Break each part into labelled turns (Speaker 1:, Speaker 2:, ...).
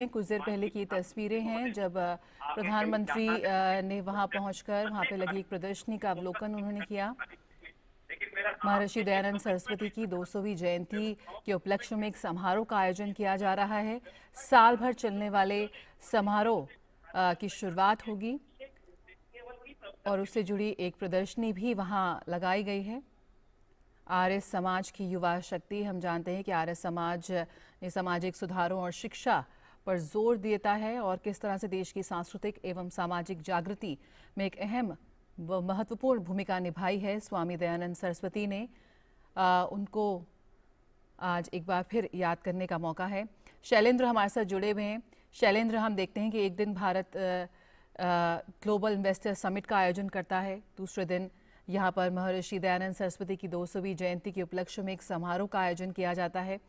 Speaker 1: कुछ देर पहले की तस्वीरें हैं जब प्रधानमंत्री ने वहां पहुंचकर वहां पे लगी एक प्रदर्शनी का अवलोकन उन्होंने किया। महर्षि दयानंद सरस्वती की 200वीं जयंती के उपलक्ष्य में एक समारोह का आयोजन किया जा रहा है। साल भर चलने वाले समारोह की शुरुआत होगी और उससे जुड़ी एक प्रदर्शनी भी वहां लगाई गई है। आर्य समाज की युवा शक्ति, हम जानते हैं कि आर्य समाज ने सामाजिक सुधारों और शिक्षा पर जोर देता है और किस तरह से देश की सांस्कृतिक एवं सामाजिक जागृति में एक अहम व महत्वपूर्ण भूमिका निभाई है। स्वामी दयानंद सरस्वती ने उनको आज एक बार फिर याद करने का मौका है। शैलेंद्र हमारे साथ जुड़े हुए हैं। शैलेंद्र, हम देखते हैं कि एक दिन भारत ग्लोबल इन्वेस्टर समिट का आयोजन करता है, दूसरे दिन यहाँ पर महर्षि दयानंद सरस्वती की 200वीं जयंती के उपलक्ष्य में एक समारोह का आयोजन किया जाता है।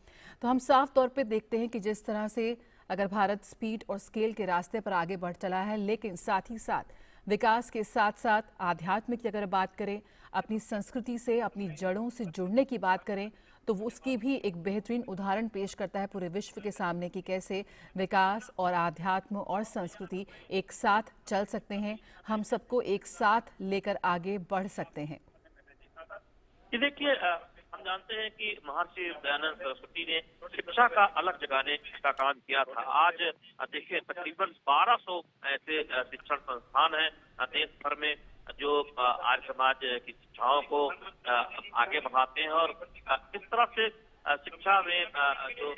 Speaker 1: तो हम साफ तौर पे देखते हैं कि जिस तरह से अगर भारत स्पीड और स्केल के रास्ते पर आगे बढ़ चला है, लेकिन साथ ही साथ विकास के साथ साथ आध्यात्म की अगर बात करें, अपनी संस्कृति से, अपनी जड़ों से जुड़ने की बात करें, तो वो उसकी भी एक बेहतरीन उदाहरण पेश करता है पूरे विश्व के सामने कि कैसे विकास और आध्यात्म और संस्कृति एक साथ चल सकते हैं, हम सबको एक साथ लेकर आगे बढ़ सकते हैं।
Speaker 2: देखिए, हम जानते हैं कि महर्षि दयानंद सरस्वती ने शिक्षा का अलग जगाने का काम किया था। आज देखिए, तकरीबन 1200 ऐसे शिक्षण संस्थान हैं देश भर में जो आर्य समाज की शिक्षाओं को आगे बढ़ाते हैं और किस तरह से शिक्षा में जो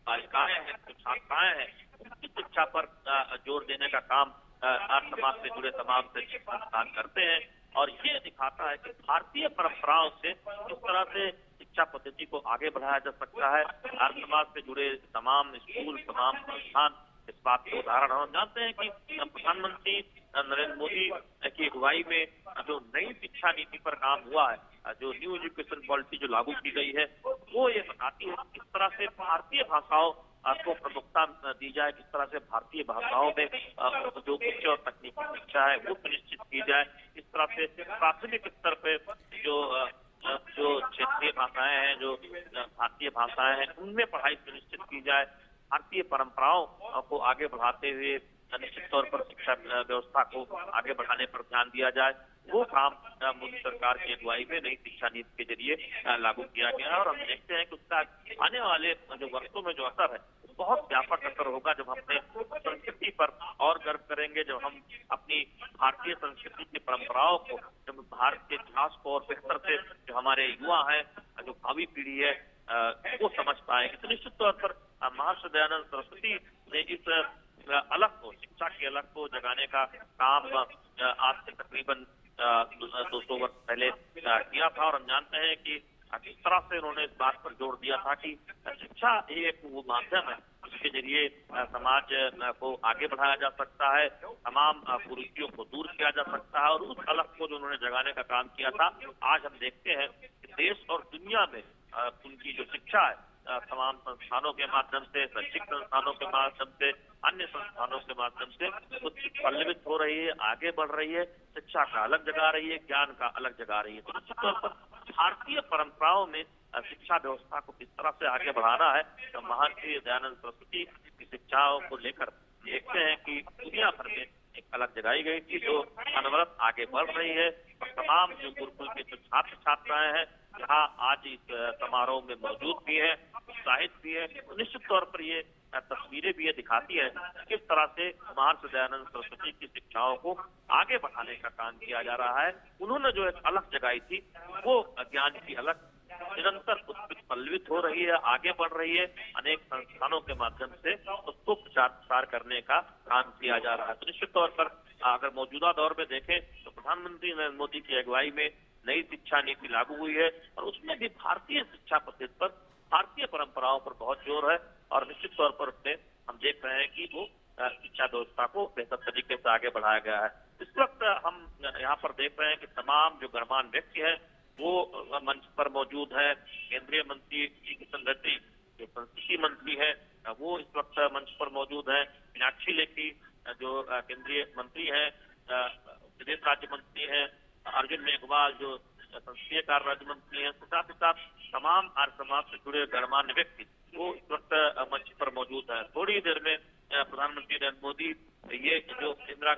Speaker 2: बालिकाएं हैं, जो छात्राएं हैं, उनकी शिक्षा पर जोर देने का काम आर्य समाज से जुड़े तमाम शैक्षिक संस्थान करते हैं। और ये दिखाता है कि भारतीय परंपराओं से किस तरह से शिक्षा पद्धति को आगे बढ़ाया जा सकता है। आर्य समाज से जुड़े तमाम स्कूल, तमाम संस्थान इस बात के उदाहरण हम जानते हैं कि प्रधानमंत्री नरेंद्र मोदी की अगुवाई में जो नई शिक्षा नीति पर काम हुआ है, जो न्यू एजुकेशन पॉलिसी जो लागू की गई है, वो ये बताती है किस तरह से भारतीय भाषाओं को प्रमुखता दी जाए, किस तरह से भारतीय भाषाओं में जो उच्च और तकनीकी शिक्षा है वो सुनिश्चित की जाए, किस तरह से प्राथमिक स्तर पे जो क्षेत्रीय भाषाएं हैं, जो भारतीय भाषाएं हैं, उनमें पढ़ाई सुनिश्चित की जाए। भारतीय परंपराओं को आगे बढ़ाते हुए निश्चित तौर पर शिक्षा व्यवस्था को आगे बढ़ाने पर ध्यान दिया जाए। वो काम मोदी सरकार की अगुवाई में नई शिक्षा नीति के जरिए लागू किया गया है और हम देखते हैं कि उसका आने वाले जो वर्षों में जो असर है बहुत व्यापक असर होगा। जब हम अपने संस्कृति पर और गर्व करेंगे, जब हम अपनी भारतीय संस्कृति की परंपराओं को, जब भारत के इतिहास को और बेहतर से जो हमारे युवा है, जो भावी पीढ़ी है, वो समझ पाएंगे, तो निश्चित तौर पर महर्षि दयानंद सरस्वती ने इस अलग को, शिक्षा के अलग को जगाने का काम आज से तकरीबन 200 वर्ष पहले किया था। और हम जानते हैं कि किस तरह से उन्होंने इस बात पर जोर दिया था कि शिक्षा एक वो माध्यम है जिसके जरिए समाज को आगे बढ़ाया जा सकता है, तमाम कुरीतियों को दूर किया जा सकता है। और उस अलग को जो उन्होंने जगाने का काम किया था, आज हम देखते हैं कि देश और दुनिया में उनकी जो शिक्षा है, तमाम संस्थानों के माध्यम से, शैक्षिक संस्थानों के माध्यम से, अन्य संस्थानों के माध्यम से पल्लवित हो रही है, आगे बढ़ रही है, शिक्षा का अलग जगा रही है, ज्ञान का अलग जगा रही है। तो निश्चित तौर पर भारतीय परंपराओं में शिक्षा व्यवस्था को किस तरह से आगे बढ़ाना है, तो महर्षि दयानंद सरस्वती की शिक्षाओं को लेकर देखते हैं कि दुनिया भर में एक अलग जगाई गई थी जो अनवरत आगे बढ़ रही है। और तमाम जो गुरुकुल के जो छात्र छात्राएं हैं, यहाँ आज इस समारोह में मौजूद भी है, उत्साहित भी है, तो निश्चित तौर पर ये तस्वीरें भी ये दिखाती है किस तरह से महर्षि दयानंद सरस्वती की शिक्षाओं को आगे बढ़ाने का काम किया जा रहा है। उन्होंने जो एक अलग जगाई थी, वो ज्ञान की अलग निरंतर पल्लवित हो रही है, आगे बढ़ रही है, अनेक संस्थानों के माध्यम से उसको प्रचार प्रसार करने का काम किया जा रहा है। तो निश्चित तौर पर अगर मौजूदा दौर में देखें तो प्रधानमंत्री नरेंद्र मोदी की अगुवाई में नई शिक्षा नीति लागू हुई है और उसमें भी भारतीय शिक्षा पद्धति पर, भारतीय परंपराओं पर बहुत जोर है। और निश्चित तौर पर उसमें हम देख रहे हैं कि वो शिक्षा व्यवस्था को बेहतर तरीके से आगे बढ़ाया गया है। इस वक्त हम यहाँ पर देख रहे हैं कि तमाम जो गणमान्य व्यक्ति है वो मंच पर मौजूद है। केंद्रीय मंत्री जी किशन रेड्डी, जो संस्कृति मंत्री है, वो इस वक्त मंच पर मौजूद है। मीनाक्षी लेखी जो केंद्रीय मंत्री है, विदेश राज्य मंत्री है, अर्जुन मेघवाल जो संसदीय कार्य राज्य मंत्री हैं, साथ ही साथ तमाम आर्य समाज से जुड़े गणमान्य व्यक्ति वो इस वक्त मंच पर मौजूद है। थोड़ी देर में प्रधानमंत्री नरेंद्र मोदी ये जो इंदिरा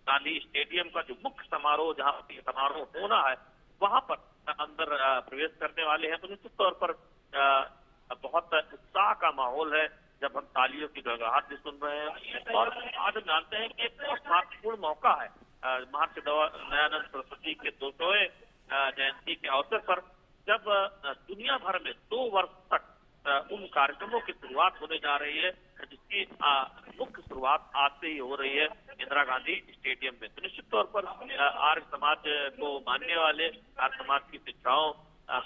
Speaker 2: गांधी स्टेडियम का जो मुख्य समारोह, जहाँ पर समारोह होना है, वहां पर अंदर प्रवेश करने वाले हैं। तो निश्चित तौर पर बहुत उत्साह का माहौल है जब हम तालियों की गड़गड़ाहट भी सुन रहे हैं। और आज हम जानते हैं कि एक बहुत महत्वपूर्ण मौका है महर्षि दयानंद सरस्वती के 200वें जयंती के अवसर पर, जब दुनिया भर में 2 वर्ष तक उन कार्यक्रमों की शुरुआत होने जा रही है जिसकी मुख्य शुरुआत आज से ही हो रही है इंदिरा गांधी स्टेडियम में। तो निश्चित तौर पर आर्य समाज को मानने वाले, आर्य समाज की शिक्षाओं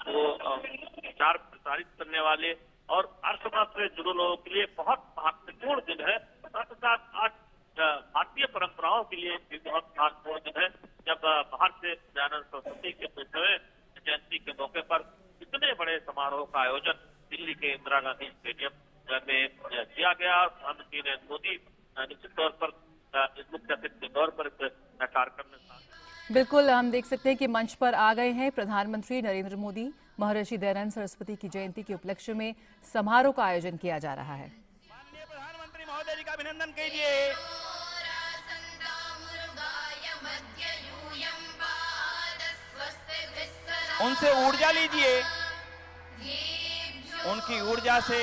Speaker 2: को प्रचार प्रसारित करने वाले और आर्य समाज से जुड़े लोगों के लिए बहुत महत्वपूर्ण दिन है। साथ ही साथ आज भारतीय परंपराओं के लिए भी बहुत महत्वपूर्ण दिन है, जब महर्षि दयानंद सरस्वती के 200वें जयंती के मौके पर इतने बड़े समारोह का आयोजन दिल्ली के इंदिरा गांधी स्टेडियम में किया गया। प्रधानमंत्री नरेंद्र मोदी निश्चित तौर पर इस मुख्य अतिथि के तौर पर इस कार्यक्रम में
Speaker 1: बिल्कुल हम देख सकते हैं कि मंच पर आ गए हैं प्रधानमंत्री नरेंद्र मोदी। महर्षि दयानंद सरस्वती की जयंती के उपलक्ष्य में समारोह का आयोजन किया जा रहा है।
Speaker 3: माननीय प्रधानमंत्री महोदय जी का अभिनंदन कीजिए। उनसे ऊर्जा लीजिए, उनकी ऊर्जा से